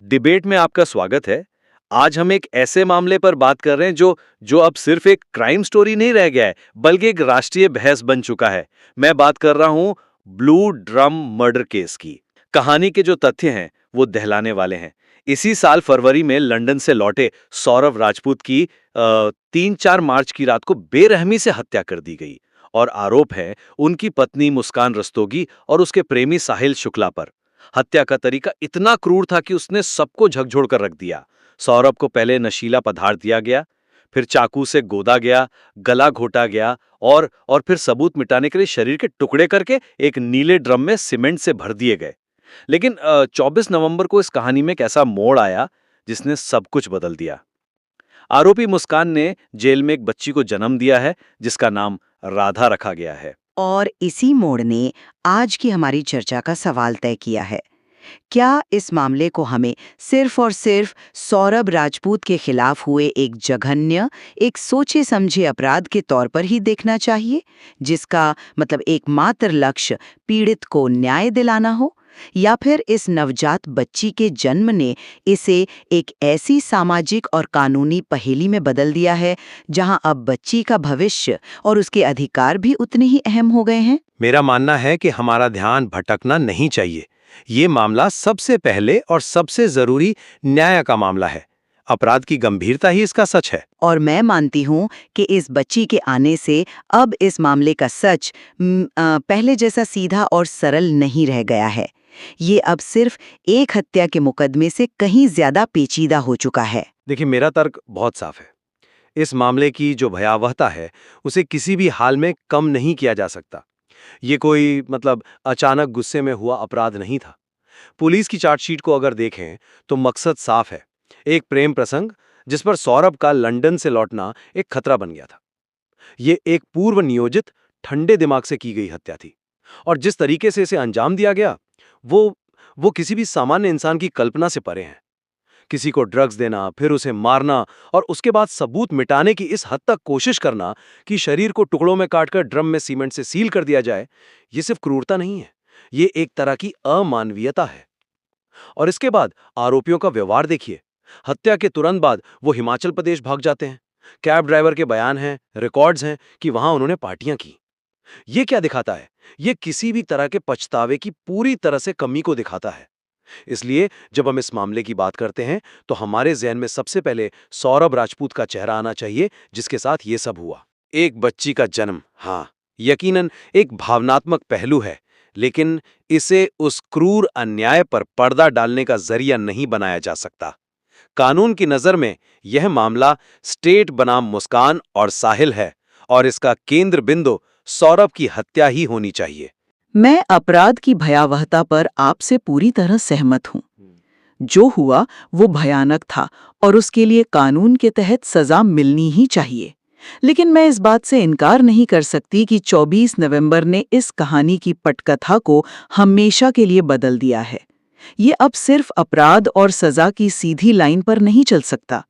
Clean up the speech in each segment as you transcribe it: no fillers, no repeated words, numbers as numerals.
Debate में आपका स्वागत है। आज हम एक ऐसे मामले पर बात कर रहे हैं जो अब सिर्फ एक क्राइम स्टोरी नहीं रह गया है, बल्कि एक राष्ट्रीय बहस बन चुका है। मैं बात कर रहा हूं ब्लू ड्रम मर्डर केस की। कहानी के जो तथ्य हैं वो दहलाने वाले हैं। इसी साल फरवरी में लंदन से लौटे सौरभ राजपूत की 3-4 मार्च की रात को बेरहमी से हत्या कर दी गई और आरोप है उनकी पत्नी मुस्कान रस्तोगी और उसके प्रेमी साहिल शुक्ला पर। हत्या का तरीका इतना क्रूर था कि उसने सबको झकझोर कर रख दिया। सौरभ को पहले नशीला पदार्थ दिया गया, फिर चाकू से गोदा गया, गला घोटा गया और फिर सबूत मिटाने के लिए शरीर के टुकड़े करके एक नीले ड्रम में सीमेंट से भर दिए गए। लेकिन 24 नवंबर को इस कहानी में एक ऐसा मोड़ आया जिसने सब कुछ बदल दिया। आरोपी मुस्कान ने जेल में एक बच्ची को जन्म दिया है जिसका नाम राधा रखा गया है। और इसी मोड़ ने आज की हमारी चर्चा का सवाल तय किया है। क्या इस मामले को हमें सिर्फ और सिर्फ सौरभ राजपूत के खिलाफ हुए एक जघन्य, एक सोचे समझे अपराध के तौर पर ही देखना चाहिए, जिसका मतलब एकमात्र लक्ष्य पीड़ित को न्याय दिलाना हो, या फिर इस नवजात बच्ची के जन्म ने इसे एक ऐसी सामाजिक और कानूनी पहेली में बदल दिया है जहां अब बच्ची का भविष्य और उसके अधिकार भी उतने ही अहम हो गए हैं? मेरा मानना है कि हमारा ध्यान भटकना नहीं चाहिए। ये मामला सबसे पहले और सबसे जरूरी न्याय का मामला है। अपराध की गंभीरता ही इसका सच है। और मैं मानती हूँ कि इस बच्ची के आने से अब इस मामले का सच पहले जैसा सीधा और सरल नहीं रह गया है। ये अब सिर्फ एक हत्या के मुकदमे से कहीं ज्यादा पेचीदा हो चुका है। देखिए, मेरा तर्क बहुत साफ है। इस मामले की जो भयावहता है उसे किसी भी हाल में कम नहीं किया जा सकता। ये कोई अचानक गुस्से में हुआ अपराध नहीं था। पुलिस की चार्जशीट को अगर देखें तो मकसद साफ है। एक प्रेम प्रसंग जिस पर सौरभ का लंदन से लौटना एक खतरा बन गया था। ये एक पूर्व नियोजित ठंडे दिमाग से की गई हत्या थी और जिस तरीके से इसे अंजाम दिया गया वो वो किसी भी सामान्य इंसान की कल्पना से परे है। किसी को ड्रग्स देना, फिर उसे मारना और उसके बाद सबूत मिटाने की इस हद तक कोशिश करना कि शरीर को टुकड़ों में काटकर ड्रम में सीमेंट से सील कर दिया जाए, ये सिर्फ क्रूरता नहीं है, ये एक तरह की अमानवीयता है। और इसके बाद आरोपियों का व्यवहार देखिए। हत्या के तुरंत बाद वो हिमाचल प्रदेश भाग जाते हैं। कैब ड्राइवर के बयान हैं, रिकॉर्ड्स हैं कि वहां उन्होंने पार्टियां की। ये क्या दिखाता है? ये किसी भी तरह के पछतावे की पूरी तरह से कमी को दिखाता है। इसलिए जब हम इस मामले की बात करते हैं तो हमारे ज़हन में सबसे पहले सौरभ राजपूत का चेहरा आना चाहिए, जिसके साथ ये सब हुआ। एक बच्ची का जन्म, हाँ, यकीनन एक भावनात्मक पहलू है, लेकिन इसे उस क्रूर अन्याय पर पर्दा डालने का जरिया नहीं बनाया जा सकता। कानून की नज़र में यह मामला स्टेट बनाम मुस्कान और साहिल है और इसका केंद्र बिंदु सौरभ की हत्या ही होनी चाहिए। मैं अपराध की भयावहता पर आपसे पूरी तरह सहमत हूँ। जो हुआ वो भयानक था और उसके लिए कानून के तहत सजा मिलनी ही चाहिए। लेकिन मैं इस बात से इनकार नहीं कर सकती कि 24 नवंबर ने इस कहानी की पटकथा को हमेशा के लिए बदल दिया है। ये अब सिर्फ अपराध और सजा की सीधी लाइन पर नहीं चल सकता।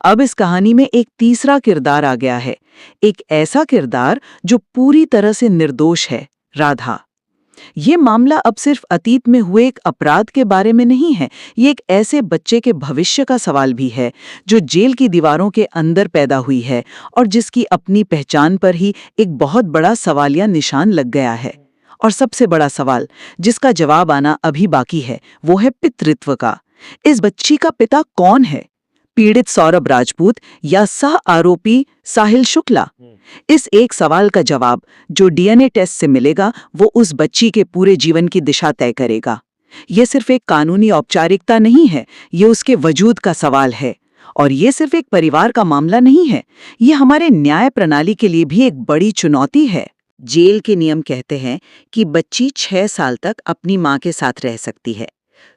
अब इस कहानी में एक तीसरा किरदार आ गया है, एक ऐसा किरदार जो पूरी तरह से निर्दोष है, राधा। ये मामला अब सिर्फ अतीत में हुए एक अपराध के बारे में नहीं है, ये एक ऐसे बच्चे के भविष्य का सवाल भी है जो जेल की दीवारों के अंदर पैदा हुई है और जिसकी अपनी पहचान पर ही एक बहुत बड़ा सवालिया निशान लग गया है। और सबसे बड़ा सवाल जिसका जवाब आना अभी बाकी है वो है पितृत्व का। इस बच्ची का पिता कौन है? पीड़ित सौरभ राजपूत या सह आरोपी साहिल शुक्ला? इस एक सवाल का जवाब जो डीएनए टेस्ट से मिलेगा वो उस बच्ची के पूरे जीवन की दिशा तय करेगा। ये सिर्फ एक कानूनी औपचारिकता नहीं है, ये उसके वजूद का सवाल है। और ये सिर्फ एक परिवार का मामला नहीं है, ये हमारे न्याय प्रणाली के लिए भी एक बड़ी चुनौती है। जेल के नियम कहते हैं कि बच्ची 6 साल तक अपनी माँ के साथ रह सकती है।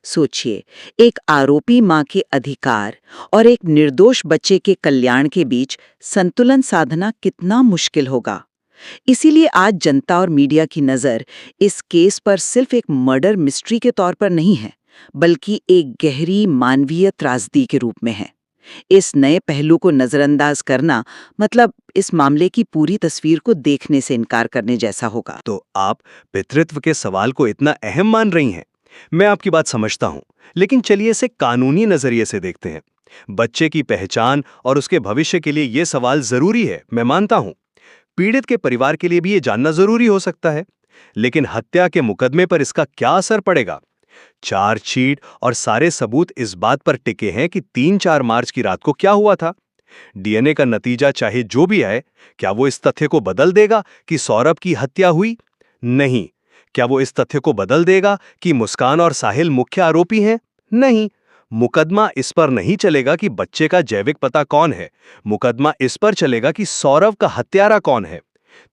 सोचिए, एक आरोपी माँ के अधिकार और एक निर्दोष बच्चे के कल्याण के बीच संतुलन साधना कितना मुश्किल होगा। इसीलिए आज जनता और मीडिया की नज़र इस केस पर सिर्फ एक मर्डर मिस्ट्री के तौर पर नहीं है, बल्कि एक गहरी मानवीय त्रासदी के रूप में है। इस नए पहलू को नजरअंदाज करना मतलब इस मामले की पूरी तस्वीर को देखने से इनकार करने जैसा होगा। तो आप पितृत्व के सवाल को इतना अहम मान रही हैं, मैं आपकी बात समझता हूं, लेकिन चलिए इसे कानूनी नजरिए से देखते हैं। बच्चे की पहचान और उसके भविष्य के लिए यह सवाल जरूरी है, मैं मानता हूं। पीड़ित के परिवार के लिए भी ये जानना जरूरी हो सकता है। लेकिन हत्या के मुकदमे पर इसका क्या असर पड़ेगा? चार्जशीट और सारे सबूत इस बात पर टिके हैं कि 3-4 मार्च की रात को क्या हुआ था। डीएनए का नतीजा चाहे जो भी आए, क्या वो इस तथ्य को बदल देगा कि सौरभ की हत्या हुई? नहीं। क्या वो इस तथ्य को बदल देगा कि मुस्कान और साहिल मुख्य आरोपी हैं? नहीं। मुकदमा इस पर नहीं चलेगा कि बच्चे का जैविक पता कौन है। मुकदमा इस पर चलेगा कि सौरभ का हत्यारा कौन है।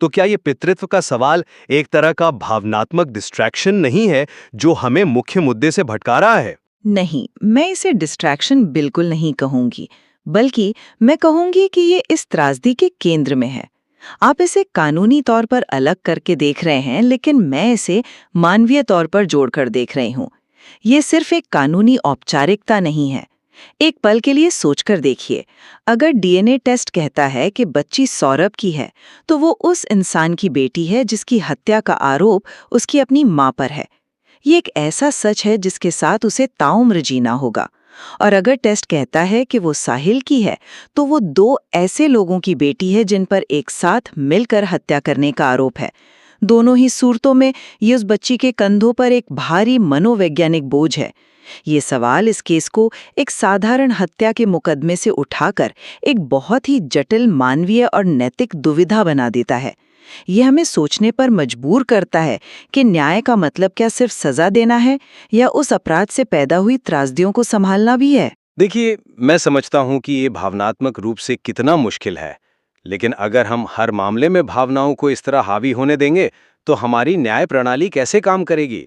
तो क्या ये पितृत्व का सवाल एक तरह का भावनात्मक डिस्ट्रैक्शन नहीं है जो हमें मुख्य मुद्दे से भटका रहा है? नहीं, मैं इसे डिस्ट्रैक्शन बिल्कुल नहीं कहूंगी, बल्कि मैं कहूंगी कि ये इस त्रासदी के केंद्र में है। आप इसे कानूनी तौर पर अलग करके देख रहे हैं, लेकिन मैं इसे मानवीय तौर पर जोड़कर देख रही हूँ। ये सिर्फ एक कानूनी औपचारिकता नहीं है। एक पल के लिए सोचकर देखिए, अगर डीएनए टेस्ट कहता है कि बच्ची सौरभ की है, तो वो उस इंसान की बेटी है जिसकी हत्या का आरोप उसकी अपनी मां पर है। ये एक ऐसा सच है जिसके साथ उसे ताउम्र जीना होगा। और अगर टेस्ट कहता है कि वो साहिल की है, तो वो 2 ऐसे लोगों की बेटी है जिन पर एक साथ मिलकर हत्या करने का आरोप है। दोनों ही सूरतों में ये उस बच्ची के कंधों पर एक भारी मनोवैज्ञानिक बोझ है। ये सवाल इस केस को एक साधारण हत्या के मुकदमे से उठाकर एक बहुत ही जटिल मानवीय और नैतिक दुविधा बना देता है। ये हमें सोचने पर मजबूर करता है कि न्याय का मतलब क्या सिर्फ सजा देना है, या उस अपराध से पैदा हुई त्रासदियों को संभालना भी है। देखिए, मैं समझता हूं कि ये भावनात्मक रूप से कितना मुश्किल है, लेकिन अगर हम हर मामले में भावनाओं को इस तरह हावी होने देंगे, तो हमारी न्याय प्रणाली कैसे काम करेगी?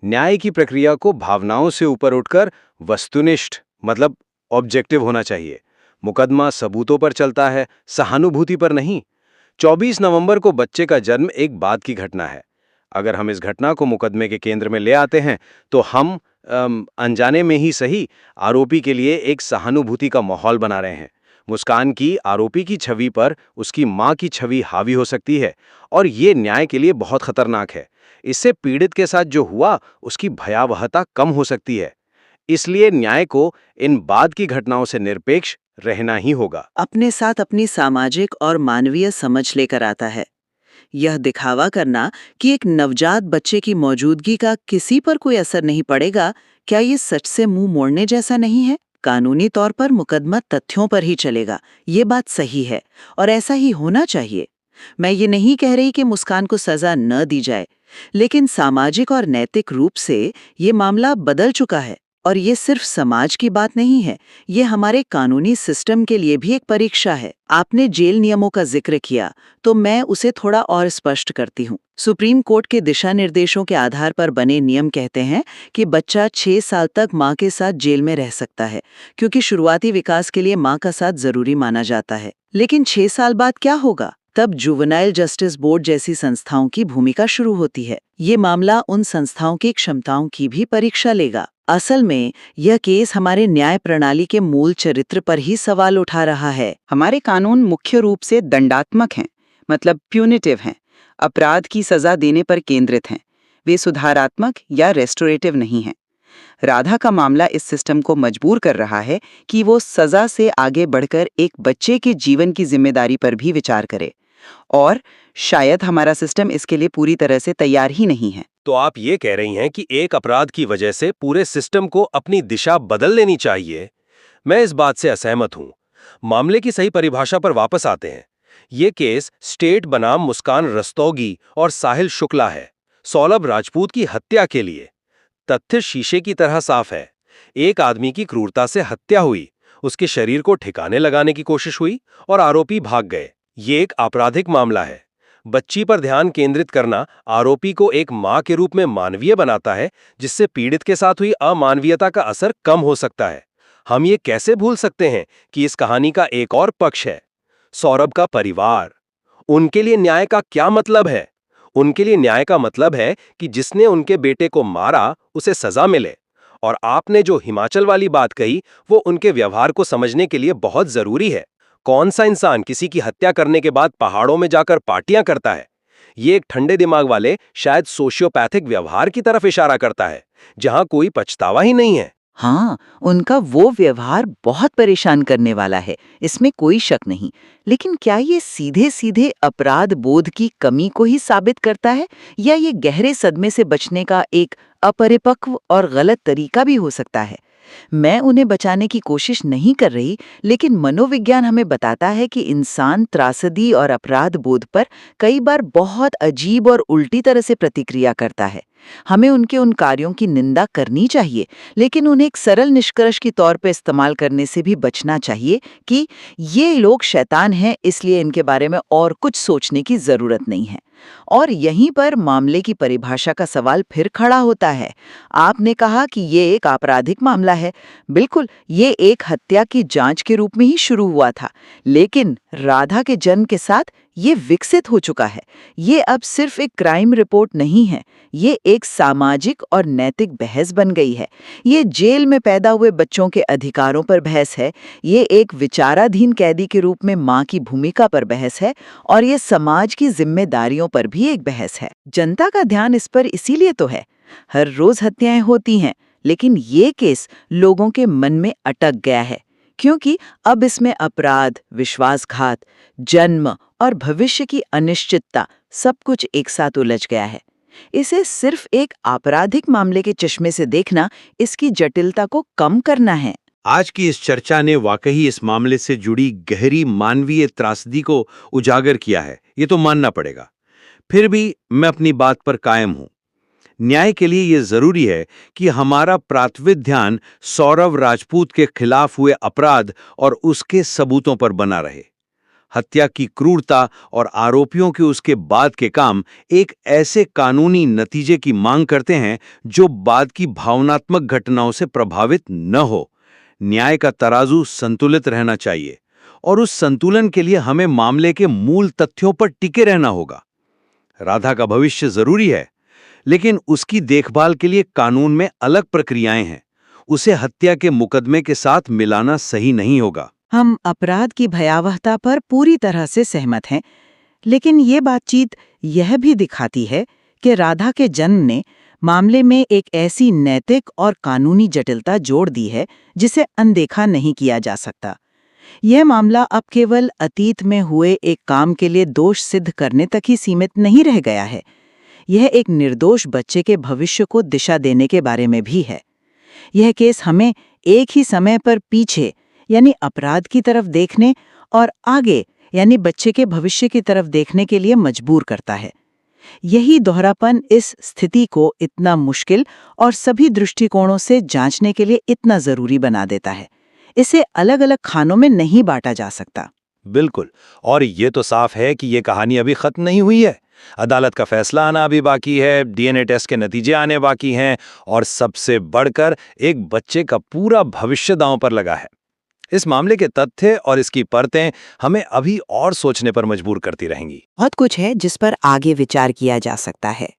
न्याय की प्रक्रिया को भावनाओं से ऊपर उठकर वस्तुनिष्ठ, मतलब ऑब्जेक्टिव होना चाहिए। मुकदमा सबूतों पर चलता है, सहानुभूति पर नहीं। 24 नवंबर को बच्चे का जन्म एक बाद की घटना है। अगर हम इस घटना को मुकदमे के केंद्र में ले आते हैं, तो हम अनजाने में ही सही आरोपी के लिए एक सहानुभूति का माहौल बना रहे हैं। मुस्कान की आरोपी की छवि पर उसकी मां की छवि हावी हो सकती है, और ये न्याय के लिए बहुत खतरनाक है। इससे पीड़ित के साथ जो हुआ उसकी भयावहता कम हो सकती है। इसलिए न्याय को इन बाद की घटनाओं से निरपेक्ष रहना ही होगा। अपने साथ अपनी सामाजिक और मानवीय समझ लेकर आता है। यह दिखावा करना कि एक नवजात बच्चे की मौजूदगी का किसी पर कोई असर नहीं पड़ेगा, क्या ये सच से मुंह मोड़ने जैसा नहीं है? कानूनी तौर पर मुकदमा तथ्यों पर ही चलेगा, ये बात सही है, और ऐसा ही होना चाहिए। मैं ये नहीं कह रही कि मुस्कान को सजा न दी जाए, लेकिन सामाजिक और नैतिक रूप से ये मामला बदल चुका है। और ये सिर्फ समाज की बात नहीं है, ये हमारे कानूनी सिस्टम के लिए भी एक परीक्षा है। आपने जेल नियमों का जिक्र किया, तो मैं उसे थोड़ा और स्पष्ट करती हूँ। सुप्रीम कोर्ट के दिशा निर्देशों के आधार पर बने नियम कहते हैं कि बच्चा 6 साल तक मां के साथ जेल में रह सकता है, क्योंकि शुरुआती विकास के लिए मां का साथ जरूरी माना जाता है। लेकिन 6 साल बाद क्या होगा? तब जुवेनाइल जस्टिस बोर्ड जैसी संस्थाओं की भूमिका शुरू होती है। ये मामला उन संस्थाओं की क्षमताओं की भी परीक्षा लेगा। असल में यह केस हमारे न्याय प्रणाली के मूल चरित्र पर ही सवाल उठा रहा है। हमारे कानून मुख्य रूप से दंडात्मक हैं, मतलब प्यूनिटिव हैं, अपराध की सजा देने पर केंद्रित हैं। वे सुधारात्मक या रेस्टोरेटिव नहीं हैं। राधा का मामला इस सिस्टम को मजबूर कर रहा है कि वो सजा से आगे बढ़कर एक बच्चे के जीवन की जिम्मेदारी पर भी विचार करे, और शायद हमारा सिस्टम इसके लिए पूरी तरह से तैयार ही नहीं है। तो आप ये कह रही हैं कि एक अपराध की वजह से पूरे सिस्टम को अपनी दिशा बदल लेनी चाहिए? मैं इस बात से असहमत हूं। मामले की सही परिभाषा पर वापस आते हैं। ये केस स्टेट बनाम मुस्कान रस्तोगी और साहिल शुक्ला है, सौरभ राजपूत की हत्या के लिए। तथ्य शीशे की तरह साफ है। एक आदमी की क्रूरता से हत्या हुई, उसके शरीर को ठिकाने लगाने की कोशिश हुई और आरोपी भाग गए। ये एक आपराधिक मामला है। बच्ची पर ध्यान केंद्रित करना आरोपी को एक मां के रूप में मानवीय बनाता है, जिससे पीड़ित के साथ हुई अमानवीयता का असर कम हो सकता है। हम ये कैसे भूल सकते हैं कि इस कहानी का एक और पक्ष है, सौरभ का परिवार। उनके लिए न्याय का क्या मतलब है? उनके लिए न्याय का मतलब है कि जिसने उनके बेटे को मारा उसे सजा मिले। और आपने जो हिमाचल वाली बात कही, वो उनके व्यवहार को समझने के लिए बहुत जरूरी है। कौन सा इंसान किसी की हत्या करने के बाद पहाड़ों में जाकर पार्टियां करता है? ये एक ठंडे दिमाग वाले, शायद सोशियोपैथिक व्यवहार की तरफ इशारा करता है, जहां कोई पछतावा ही नहीं है। हाँ, उनका वो व्यवहार बहुत परेशान करने वाला है, इसमें कोई शक नहीं। लेकिन क्या ये सीधे-सीधे अपराध बोध की कमी को ही साबित करता है, या ये गहरे सदमे से बचने का एक अपरिपक्व और गलत तरीका भी हो सकता है? मैं उन्हें बचाने की कोशिश नहीं कर रही, लेकिन मनोविज्ञान हमें बताता है कि इंसान त्रासदी और अपराध बोध पर कई बार बहुत अजीब और उल्टी तरह से प्रतिक्रिया करता है। हमें उनके उन कार्यों की निंदा करनी चाहिए, लेकिन उन्हें एक सरल निष्कर्ष के तौर पर इस्तेमाल करने से भी बचना चाहिए कि ये लोग शैतान हैं, इसलिए इनके बारे में और कुछ सोचने की जरूरत नहीं है। और यहीं पर मामले की परिभाषा का सवाल फिर खड़ा होता है। आपने कहा कि ये एक आपराधिक मामला है। बिल्कुल, ये एक हत्या की जांच के रूप में ही शुरू हुआ था, लेकिन राधा के जन्म के साथ ये विकसित हो चुका है। ये अब सिर्फ एक क्राइम रिपोर्ट नहीं है, ये एक सामाजिक और नैतिक बहस बन गई है। ये जेल में पैदा हुए बच्चों के अधिकारों पर बहस है, ये एक विचाराधीन कैदी के रूप में माँ की भूमिका पर बहस है, और ये समाज की जिम्मेदारियों पर भी एक बहस है। जनता का ध्यान इस पर इसीलिए तो है। हर रोज हत्याएं होती हैं, लेकिन ये केस लोगों के मन में अटक गया है, क्योंकि अब इसमें अपराध, विश्वासघात, जन्म और भविष्य की अनिश्चितता सब कुछ एक साथ उलझ गया है। इसे सिर्फ एक आपराधिक मामले के चश्मे से देखना इसकी जटिलता को कम करना है। आज की इस चर्चा ने वाकई इस मामले से जुड़ी गहरी मानवीय त्रासदी को उजागर किया है, ये तो मानना पड़ेगा। फिर भी मैं अपनी बात पर कायम हूं। न्याय के लिए यह जरूरी है कि हमारा प्राथमिक ध्यान सौरव राजपूत के खिलाफ हुए अपराध और उसके सबूतों पर बना रहे। हत्या की क्रूरता और आरोपियों के उसके बाद के काम एक ऐसे कानूनी नतीजे की मांग करते हैं जो बाद की भावनात्मक घटनाओं से प्रभावित न हो। न्याय का तराजू संतुलित रहना चाहिए, और उस संतुलन के लिए हमें मामले के मूल तथ्यों पर टिके रहना होगा। राधा का भविष्य जरूरी है, लेकिन उसकी देखभाल के लिए कानून में अलग प्रक्रियाएं हैं। उसे हत्या के मुकदमे के साथ मिलाना सही नहीं होगा। हम अपराध की भयावहता पर पूरी तरह से सहमत हैं, लेकिन ये बातचीत यह भी दिखाती है कि राधा के जन्म ने मामले में एक ऐसी नैतिक और कानूनी जटिलता जोड़ दी है जिसे अनदेखा नहीं किया जा सकता। यह मामला अब केवल अतीत में हुए एक काम के लिए दोष सिद्ध करने तक ही सीमित नहीं रह गया है। यह एक निर्दोष बच्चे के भविष्य को दिशा देने के बारे में भी है। यह केस हमें एक ही समय पर पीछे यानी अपराध की तरफ देखने और आगे यानी बच्चे के भविष्य की तरफ देखने के लिए मजबूर करता है। यही दोहरापन इस स्थिति को इतना मुश्किल और सभी दृष्टिकोणों से जांचने के लिए इतना जरूरी बना देता है। इसे अलग-अलग खानों में नहीं बांटा जा सकता। बिल्कुल, और ये तो साफ है कि ये कहानी अभी खत्म नहीं हुई है। अदालत का फैसला आना अभी बाकी है, डीएनए टेस्ट के नतीजे आने बाकी हैं, और सबसे बढ़कर एक बच्चे का पूरा भविष्य दांव पर लगा है। इस मामले के तथ्य और इसकी परतें हमें अभी और सोचने पर मजबूर करती रहेंगी। बहुत कुछ है जिस पर आगे विचार किया जा सकता है।